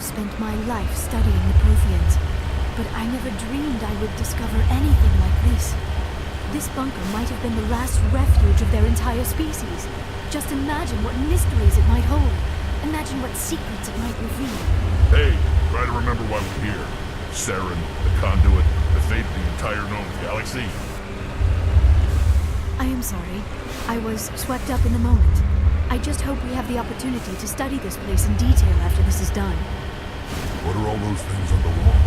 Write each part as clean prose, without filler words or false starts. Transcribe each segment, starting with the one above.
spent my life studying the Protheans, but I never dreamed I would discover anything like this. This bunker might have been the last refuge of their entire species. Just imagine what mysteries it might hold. Imagine what secrets it might reveal. Hey, try to remember why we're here. Saren, the Conduit, the fate of the entire known galaxy. I am sorry. I was swept up in the moment. I just hope we have the opportunity to study this place in detail after this is done. What are all those things on the wall?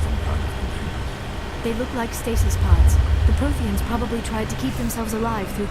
Some kind of containers? They look like stasis pods. The Protheans probably tried to keep themselves alive through...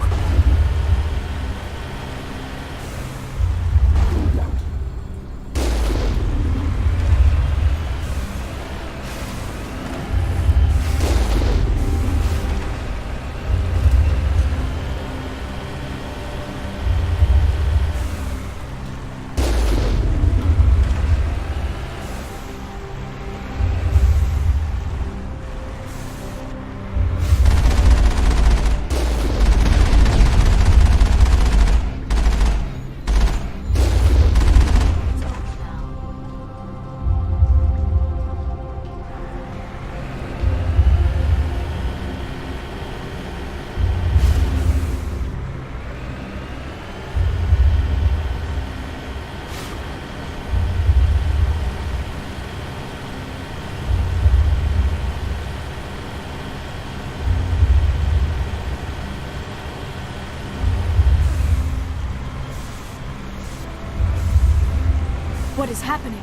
What is happening?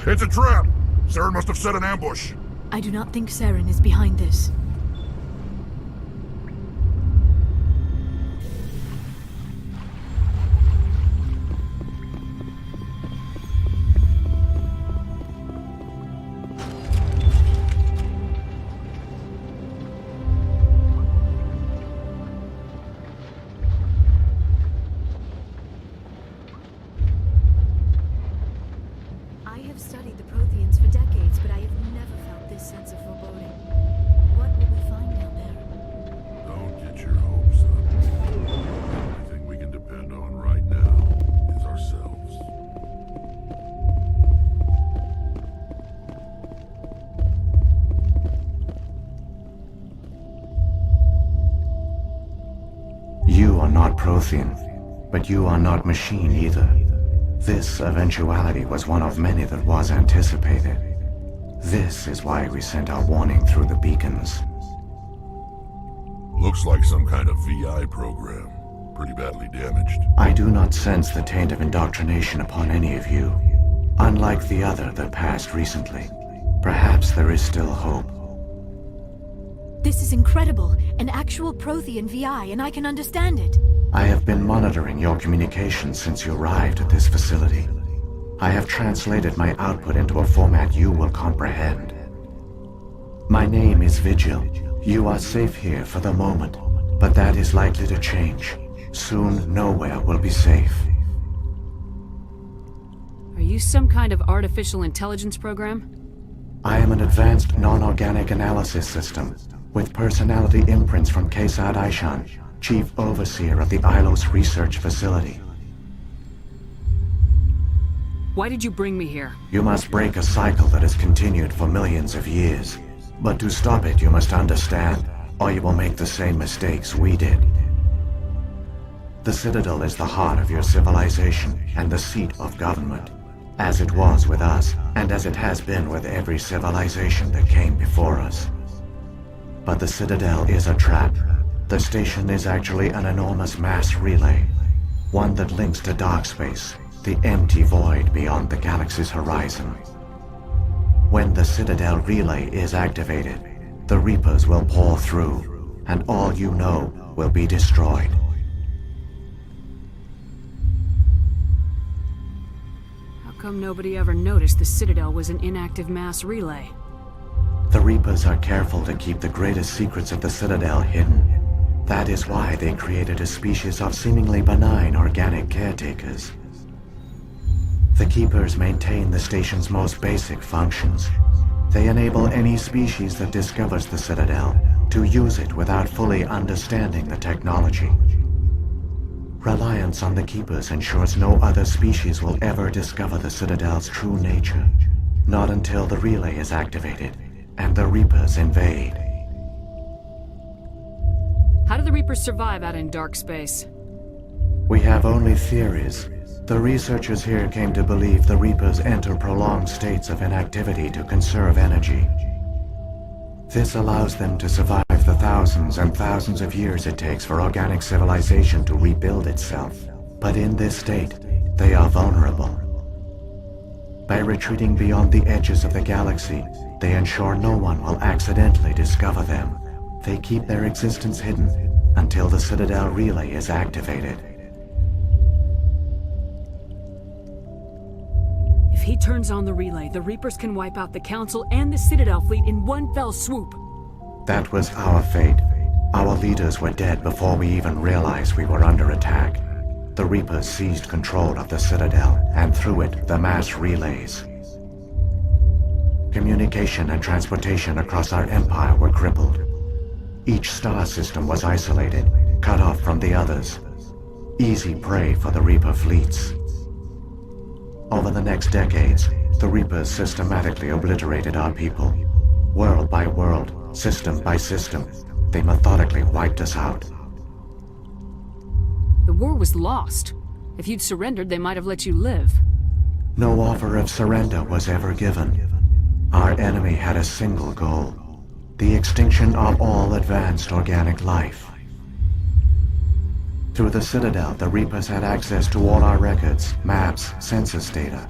It's a trap! Saren must have set an ambush. I do not think Saren is behind this. I have studied the Protheans for decades, but I have never felt this sense of foreboding. What will we find down there? Don't get your hopes up. The only thing we can depend on right now is ourselves. You are not Prothean, but you are not machine either. This eventuality was one of many that was anticipated. This is why we sent our warning through the beacons. Looks like some kind of VI program. Pretty badly damaged. I do not sense the taint of indoctrination upon any of you. Unlike the other that passed recently, perhaps there is still hope. This is incredible. An actual Prothean VI, and I can understand it. I have been monitoring your communications since you arrived at this facility. I have translated my output into a format you will comprehend. My name is Vigil. You are safe here for the moment, but that is likely to change. Soon, nowhere will be safe. Are you some kind of artificial intelligence program? I am an advanced non-organic analysis system, with personality imprints from Kesad Aishan, Chief Overseer of the Ilos Research Facility. Why did you bring me here? You must break a cycle that has continued for millions of years. But to stop it, you must understand, or you will make the same mistakes we did. The Citadel is the heart of your civilization and the seat of government, as it was with us, and as it has been with every civilization that came before us. But the Citadel is a trap. The station is actually an enormous mass relay, one that links to dark space, the empty void beyond the galaxy's horizon. When the Citadel relay is activated, the Reapers will pour through, and all you know will be destroyed. How come nobody ever noticed the Citadel was an inactive mass relay? The Reapers are careful to keep the greatest secrets of the Citadel hidden. That is why they created a species of seemingly benign organic caretakers. The Keepers maintain the station's most basic functions. They enable any species that discovers the Citadel to use it without fully understanding the technology. Reliance on the Keepers ensures no other species will ever discover the Citadel's true nature. Not until the relay is activated and the Reapers invade. How do the Reapers survive out in dark space? We have only theories. The researchers here came to believe the Reapers enter prolonged states of inactivity to conserve energy. This allows them to survive the thousands and thousands of years it takes for organic civilization to rebuild itself. But in this state, they are vulnerable. By retreating beyond the edges of the galaxy, they ensure no one will accidentally discover them. They keep their existence hidden until the Citadel relay is activated. If he turns on the relay, the Reapers can wipe out the Council and the Citadel fleet in one fell swoop. That was our fate. Our leaders were dead before we even realized we were under attack. The Reapers seized control of the Citadel, and through it, the mass relays. Communication and transportation across our empire were crippled. Each star system was isolated, cut off from the others. Easy prey for the Reaper fleets. Over the next decades, the Reapers systematically obliterated our people. World by world, system by system, they methodically wiped us out. The war was lost. If you'd surrendered, they might have let you live. No offer of surrender was ever given. Our enemy had a single goal: the extinction of all advanced organic life. Through the Citadel, the Reapers had access to all our records, maps, census data.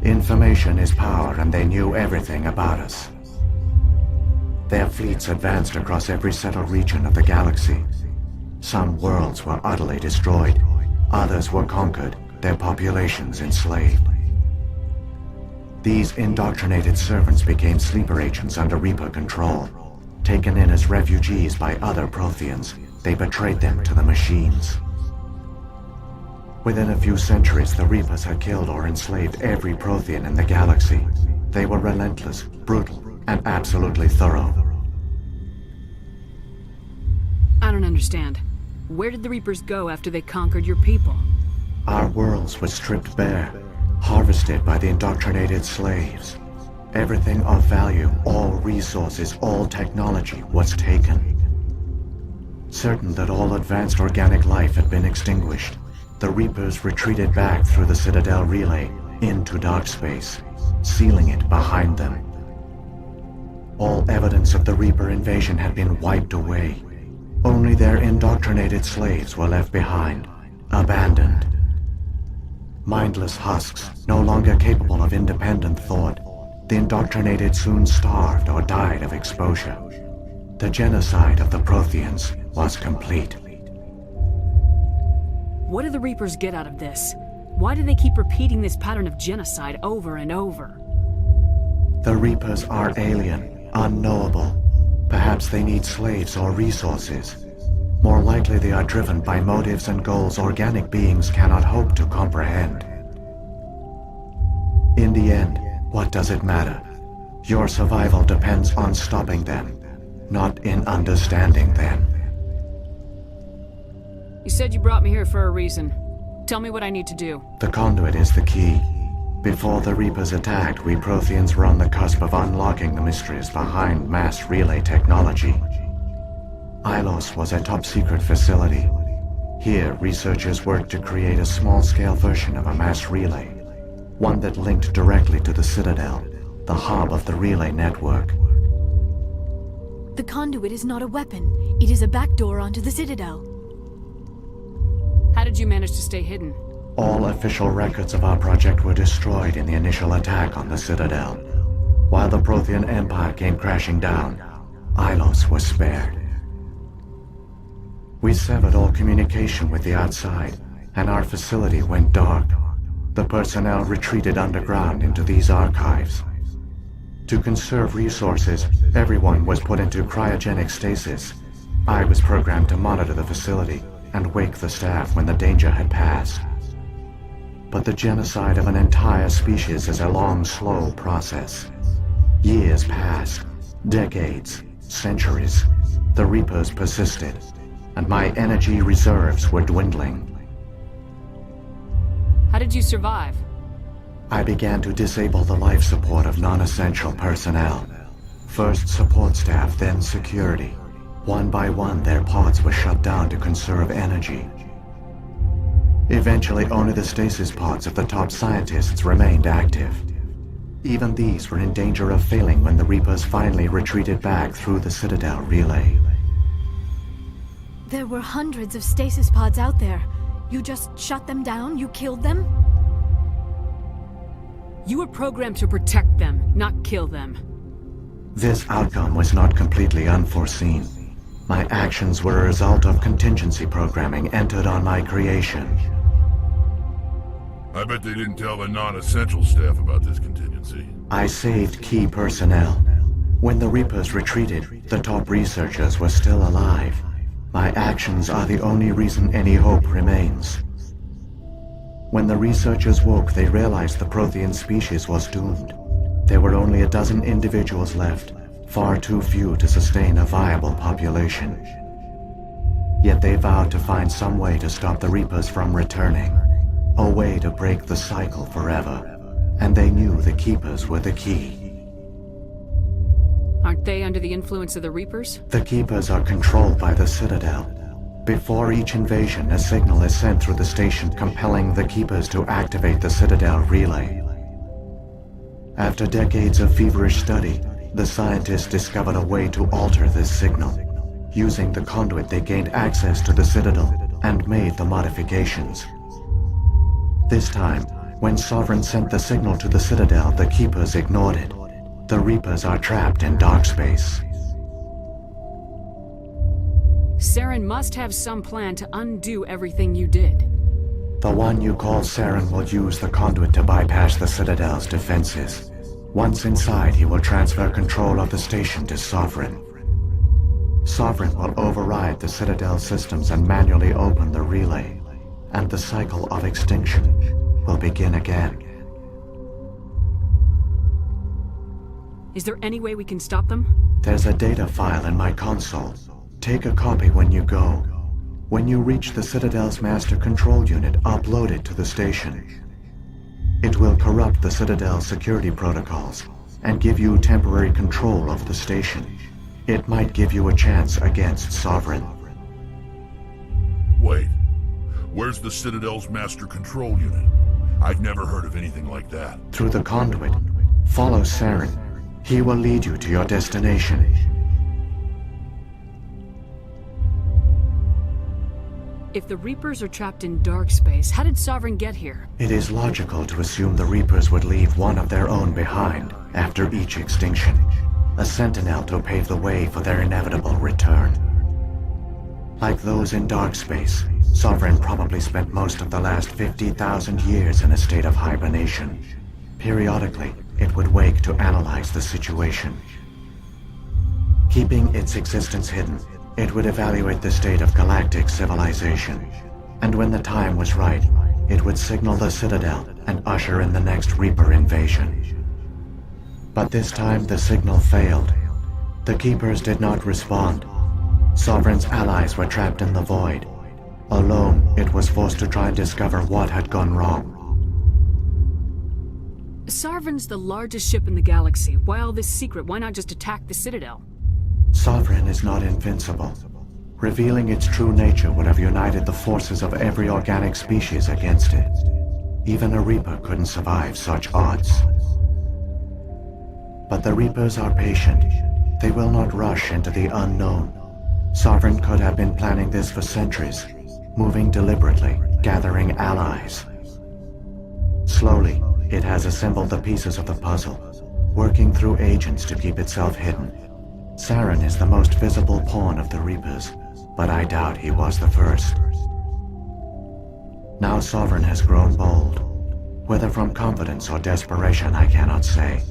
Information is power, and they knew everything about us. Their fleets advanced across every settled region of the galaxy. Some worlds were utterly destroyed, others were conquered, their populations enslaved. These indoctrinated servants became sleeper agents under Reaper control. Taken in as refugees by other Protheans, they betrayed them to the machines. Within a few centuries, the Reapers had killed or enslaved every Prothean in the galaxy. They were relentless, brutal, and absolutely thorough. I don't understand. Where did the Reapers go after they conquered your people? Our worlds were stripped bare, harvested by the indoctrinated slaves. Everything of value, all resources, all technology was taken. Certain that all advanced organic life had been extinguished, the Reapers retreated back through the Citadel relay into dark space, sealing it behind them. All evidence of the Reaper invasion had been wiped away. Only their indoctrinated slaves were left behind, abandoned. Mindless husks, no longer capable of independent thought, the indoctrinated soon starved or died of exposure. The genocide of the Protheans was complete. What do the Reapers get out of this? Why do they keep repeating this pattern of genocide over and over? The Reapers are alien, unknowable. Perhaps they need slaves or resources. More likely they are driven by motives and goals organic beings cannot hope to comprehend. In the end, what does it matter? Your survival depends on stopping them, not in understanding them. You said you brought me here for a reason. Tell me what I need to do. The conduit is the key. Before the Reapers attacked, we Protheans were on the cusp of unlocking the mysteries behind mass relay technology. Ilos was a top-secret facility. Here, researchers worked to create a small-scale version of a mass relay, one that linked directly to the Citadel, the hub of the relay network. The conduit is not a weapon. It is a backdoor onto the Citadel. How did you manage to stay hidden? All official records of our project were destroyed in the initial attack on the Citadel. While the Prothean Empire came crashing down, Ilos was spared. We severed all communication with the outside, and our facility went dark. The personnel retreated underground into these archives. To conserve resources, everyone was put into cryogenic stasis. I was programmed to monitor the facility and wake the staff when the danger had passed. But the genocide of an entire species is a long, slow process. Years passed, decades, centuries. The Reapers persisted, and my energy reserves were dwindling. did you survive? I began to disable the life support of non-essential personnel. First support staff, then security. One by one, their pods were shut down to conserve energy. Eventually, only the stasis pods of the top scientists remained active. Even these were in danger of failing when the Reapers finally retreated back through the Citadel relay. There were hundreds of stasis pods out there. You just shut them down? You killed them? You were programmed to protect them, not kill them. This outcome was not completely unforeseen. My actions were a result of contingency programming entered on my creation. I bet they didn't tell the non-essential staff about this contingency. I saved key personnel. When the Reapers retreated, the top researchers were still alive. My actions are the only reason any hope remains. When the researchers woke, they realized the Prothean species was doomed. There were only a dozen individuals left, far too few to sustain a viable population. Yet they vowed to find some way to stop the Reapers from returning, a way to break the cycle forever, and they knew the Keepers were the key. Aren't they under the influence of the Reapers? The Keepers are controlled by the Citadel. Before each invasion, a signal is sent through the station compelling the Keepers to activate the Citadel relay. After decades of feverish study, the scientists discovered a way to alter this signal. Using the conduit, they gained access to the Citadel and made the modifications. This time, when Sovereign sent the signal to the Citadel, the Keepers ignored it. The Reapers are trapped in dark space. Saren must have some plan to undo everything you did. The one you call Saren will use the conduit to bypass the Citadel's defenses. Once inside, he will transfer control of the station to Sovereign. Sovereign will override the Citadel systems and manually open the relay, and the cycle of extinction will begin again. Is there any way we can stop them? There's a data file in my console. Take a copy when you go. When you reach the Citadel's master control unit, upload it to the station. It will corrupt the Citadel's security protocols and give you temporary control of the station. It might give you a chance against Sovereign. Wait, where's the Citadel's master control unit? I've never heard of anything like that. Through the conduit, follow Saren. He will lead you to your destination. If the Reapers are trapped in dark space, how did Sovereign get here? It is logical to assume the Reapers would leave one of their own behind after each extinction. A sentinel to pave the way for their inevitable return. Like those in dark space, Sovereign probably spent most of the last 50,000 years in a state of hibernation. Periodically, it would wake to analyze the situation. Keeping its existence hidden, it would evaluate the state of galactic civilization. And when the time was right, it would signal the Citadel and usher in the next Reaper invasion. But this time the signal failed. The Keepers did not respond. Sovereign's allies were trapped in the void. Alone, it was forced to try and discover what had gone wrong. Sovereign's the largest ship in the galaxy. Why all this secret? Why not just attack the Citadel? Sovereign is not invincible. Revealing its true nature would have united the forces of every organic species against it. Even a Reaper couldn't survive such odds. But the Reapers are patient. They will not rush into the unknown. Sovereign could have been planning this for centuries, moving deliberately, gathering allies. Slowly, it has assembled the pieces of the puzzle, working through agents to keep itself hidden. Saren is the most visible pawn of the Reapers, but I doubt he was the first. Now Sovereign has grown bold. Whether from confidence or desperation, I cannot say.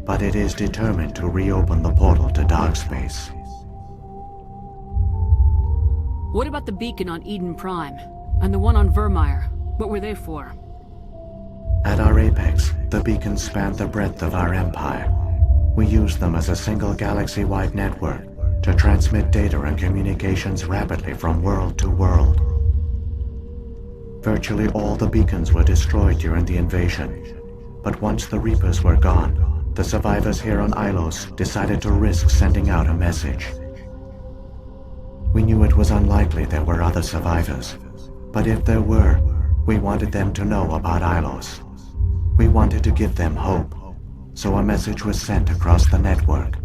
But it is determined to reopen the portal to dark space. What about the beacon on Eden Prime? And the one on Vermeer? What were they for? At our apex, the beacons spanned the breadth of our empire. We used them as a single galaxy-wide network to transmit data and communications rapidly from world to world. Virtually all the beacons were destroyed during the invasion. But once the Reapers were gone, the survivors here on Ilos decided to risk sending out a message. We knew it was unlikely there were other survivors, but if there were, we wanted them to know about Ilos. We wanted to give them hope, so a message was sent across the network.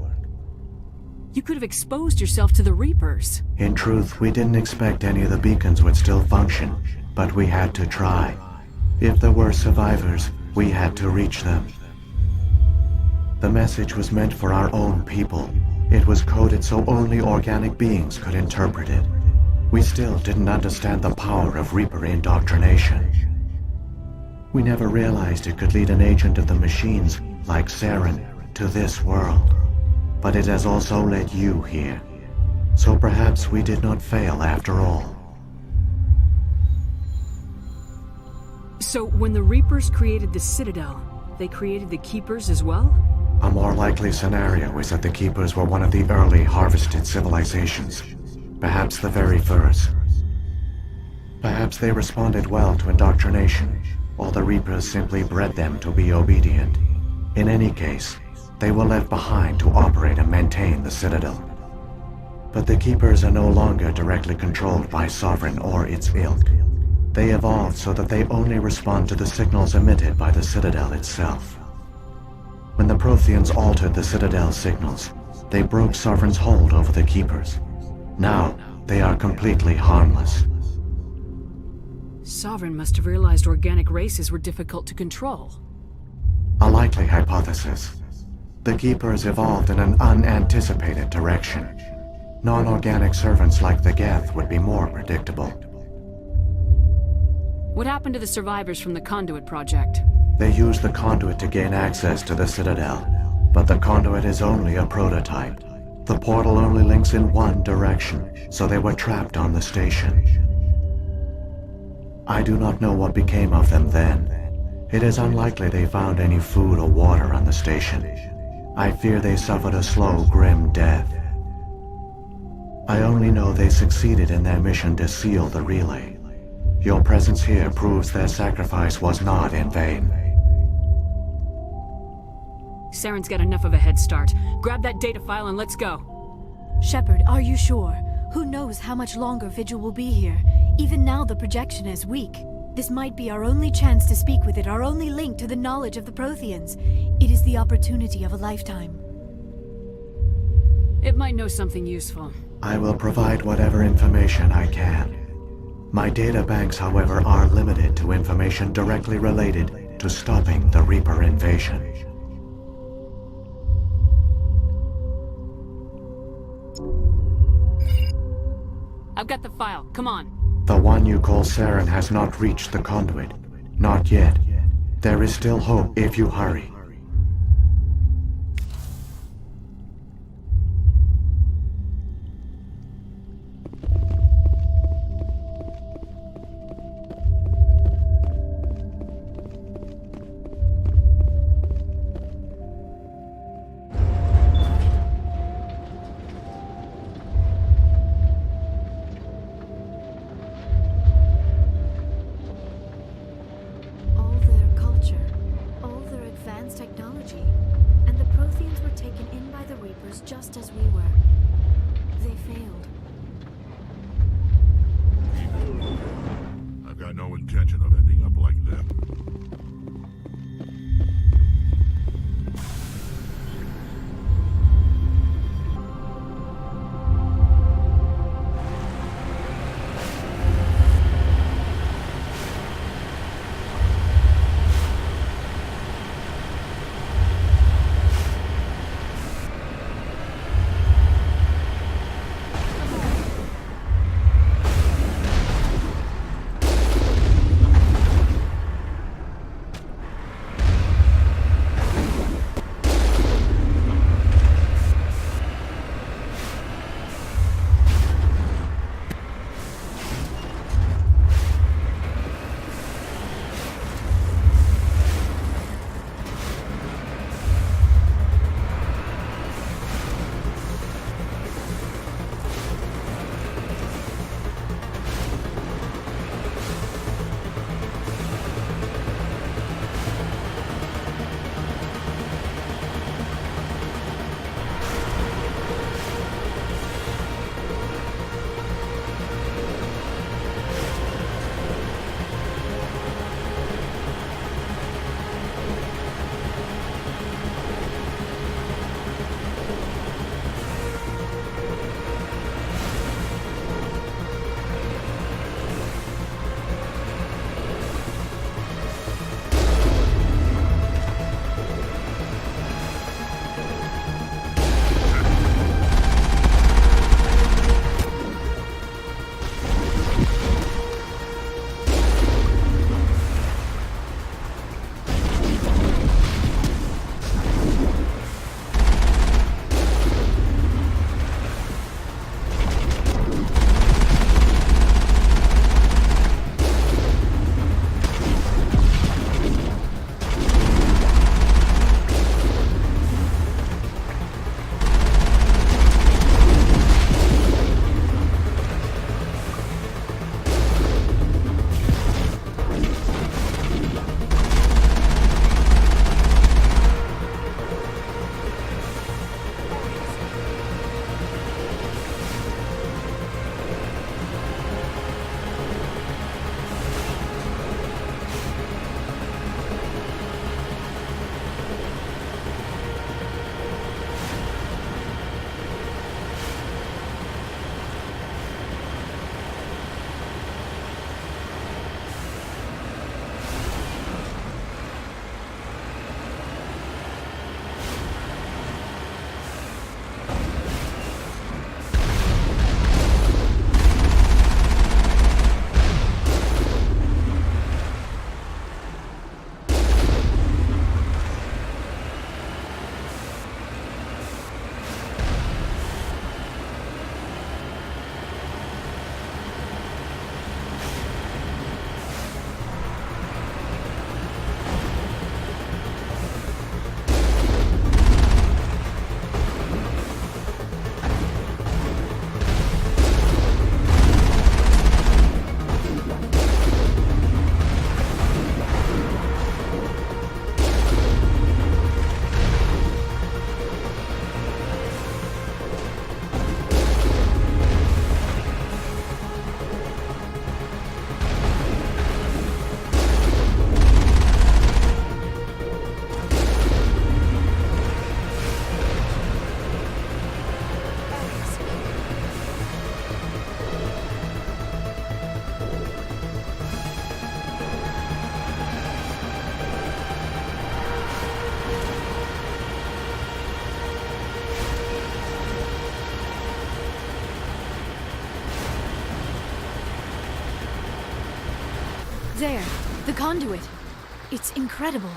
You could have exposed yourself to the Reapers. In truth, we didn't expect any of the beacons would still function, but we had to try. If there were survivors, we had to reach them. The message was meant for our own people. It was coded so only organic beings could interpret it. We still didn't understand the power of Reaper indoctrination. We never realized it could lead an agent of the machines, like Saren, to this world. But it has also led you here. So perhaps we did not fail after all. So when the Reapers created the Citadel, they created the Keepers as well? A more likely scenario is that the Keepers were one of the early harvested civilizations. Perhaps the very first. Perhaps they responded well to indoctrination, or the Reapers simply bred them to be obedient. In any case, they were left behind to operate and maintain the Citadel. But the Keepers are no longer directly controlled by Sovereign or its ilk. They evolved so that they only respond to the signals emitted by the Citadel itself. When the Protheans altered the Citadel's signals, they broke Sovereign's hold over the Keepers. Now, they are completely harmless. Sovereign must have realized organic races were difficult to control. A likely hypothesis. The Keepers evolved in an unanticipated direction. Non-organic servants like the Geth would be more predictable. What happened to the survivors from the Conduit project? They used the conduit to gain access to the Citadel, but the conduit is only a prototype. The portal only links in one direction, so they were trapped on the station. I do not know what became of them then. It is unlikely they found any food or water on the station. I fear they suffered a slow, grim death. I only know they succeeded in their mission to seal the relay. Your presence here proves their sacrifice was not in vain. Saren's got enough of a head start. Grab that data file and let's go. Shepard, are you sure? Who knows how much longer Vigil will be here? Even now the projection is weak. This might be our only chance to speak with it, our only link to the knowledge of the Protheans. It is the opportunity of a lifetime. It might know something useful. I will provide whatever information I can. My data banks, however, are limited to information directly related to stopping the Reaper invasion. I've got the file. Come on. The one you call Saren has not reached the conduit. Not yet. There is still hope if you hurry. There, the conduit. It's incredible.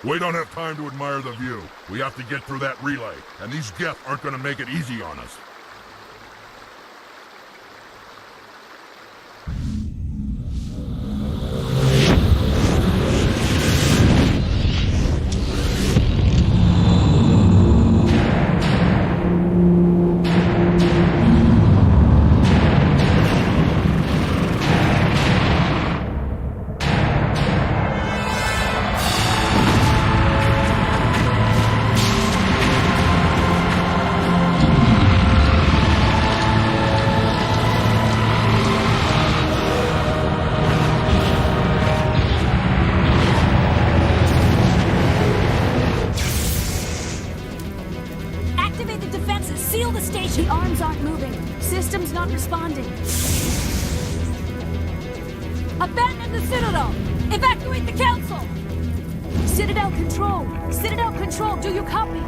We don't have time to admire the view. We have to get through that relay, and these Geth aren't gonna make it easy on us. Seal the station! The arms aren't moving. System's not responding. Abandon the Citadel! Evacuate the Council! Citadel Control! Citadel Control, do you copy?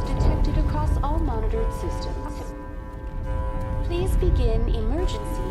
Detected across all monitored systems. Please begin emergency